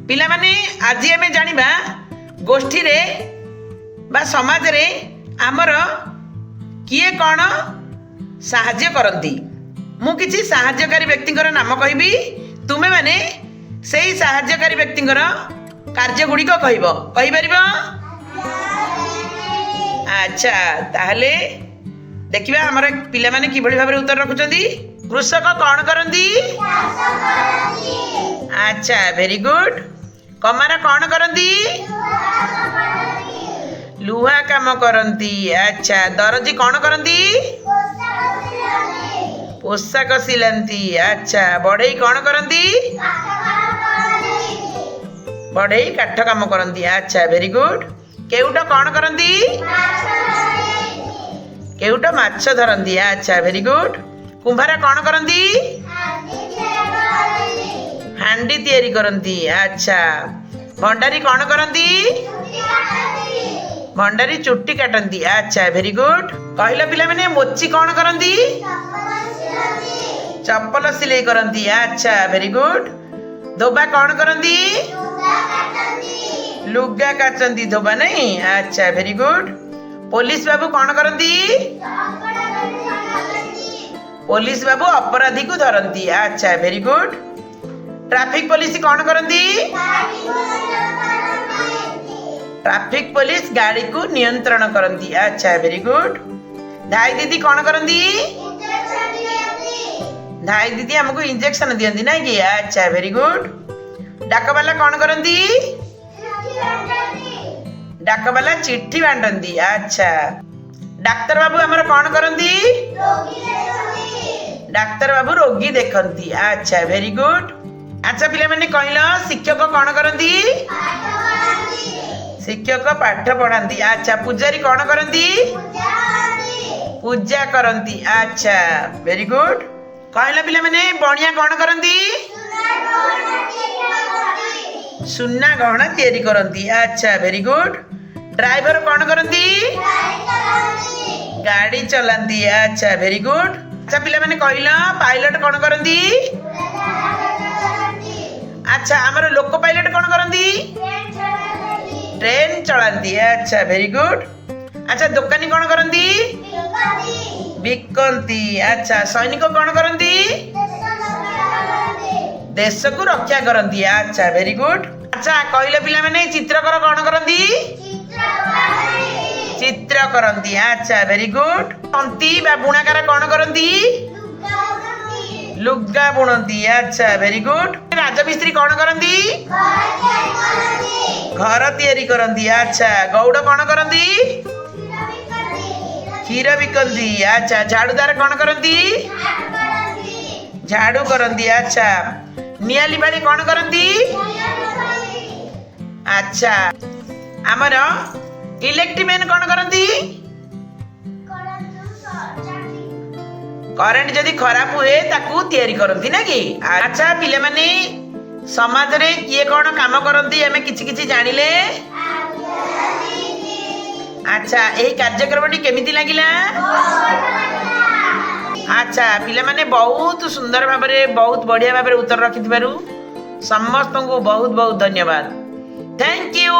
पिला माने आज आम जाना गोष्ठी रे बा समाज रे आमर किए कौन साहाଯ୍य करती मु किछि साहाଯ୍यकारी व्यक्तिंकर नाम कहबी तुमे माने सेही साहाଯ୍यकारी व्यक्तिंकर कार्य गुड़िक कहब कहि परिबो। अच्छा ताहले देखिबा हमर पिला माने किभଳି भाबरे उत्तर रखुचंदी। कृषक कौन करंदी? अच्छा वेरी गुड। कमार कौन करंदी? लुहा काम करंती। अच्छा दरजी कौन करंती? पोशाक सिलंती। अच्छा बढ़ई कौन करंती? बढ़ई काठ काम करंती। अच्छा वेरी गुड। केउट कौन करंती? केउट माछ धरंती। अच्छा वेरी गुड। कुंभार कौन करंती? हांडी तैयारी करंती। अच्छा भंडारी कौन करंती? भंडारी चुट्टी काटंती। अच्छा वेरी गुड। कहला पिला माने मोची कौन करंती? चप्पल सिलाई करंती। अच्छा वेरी गुड। धोबा कौन करंती? लुगा काटंती। धोबा नहीं। अच्छा वेरी गुड। पुलिस बाबू कौन करंती? पुलिस बाबू अपराधी को धरंती। अच्छा वेरी गुड। ट्रैफिक पुलिस कौन करंती? ट्रैफिक पुलिस गाड़ी को नियंत्रण करंती। अच्छा वेरी गुड। धाई दीदी कौन करंती? धाई दीदी हमको इंजेक्शन दियंती ना कि। अच्छा वेरी गुड। डाकवाला कौन करंती? डाकवाला चिट्ठी बांटंती। अच्छा डाक्तर बाबू हमर कौन करंती? डाक्तर बाबू रोगी देखंती। अच्छा वेरी गुड। अच्छा पिला माने कहलो शिक्षक कौन करंती? शिक्षक पाठ पढ़ाती। अच्छा पूजारी कौन करंती? पूजा करंती। अच्छा वेरी गुड। कहला पिला माने बणिया कौन करंती? सुन्ना गहना तैयारी करंती। अच्छा वेरी गुड। ड्राइवर कौन करंती? गाड़ी चलांती। अच्छा वेरी गुड। अच्छा पिला माने कहला पायलट कौन करंती? अच्छा हमर लोको पायलट कौन करंती? ट्रेन चलांती। अच्छा वेरी गुड। अच्छा दुकानी कौन करंती? बिकंती। अच्छा सैनिक कौन करंती? देश को रक्षा करंती। अच्छा वेरी गुड। अच्छा कहले पिला माने चित्रकर कौन करंती? चित्र करंती। अच्छा वेरी गुड। तंती बा बुणाकार कौन करंती? लुगा बुणंती। अच्छा वेरी गुड। राजमिस्त्री कौन करंती? घर तैयारी करंती। अच्छा गौड़ कौन करंती? क्षीर बिकंती। अच्छा झाड़ूदार कौन करंती? झाड़ू करंती। अच्छा नियाली बाड़ी कौन करंती? अच्छा आमर इलेक्ट्रीमैन कौन करंती? करेंट जदि खराब हुए ताकू तैयारी करंती ना कि। अच्छा पिले माने समाज रे किए कौन काम करंती हमें किछि किछि जानिले। अच्छा यही कार्यक्रमटी केमिति लागिला? अच्छा पिले माने बहुत सुंदर भाबरे बहुत बढ़िया भाबरे उत्तर रखिथिबारु समस्त को बहुत बहुत धन्यवाद। Thank you.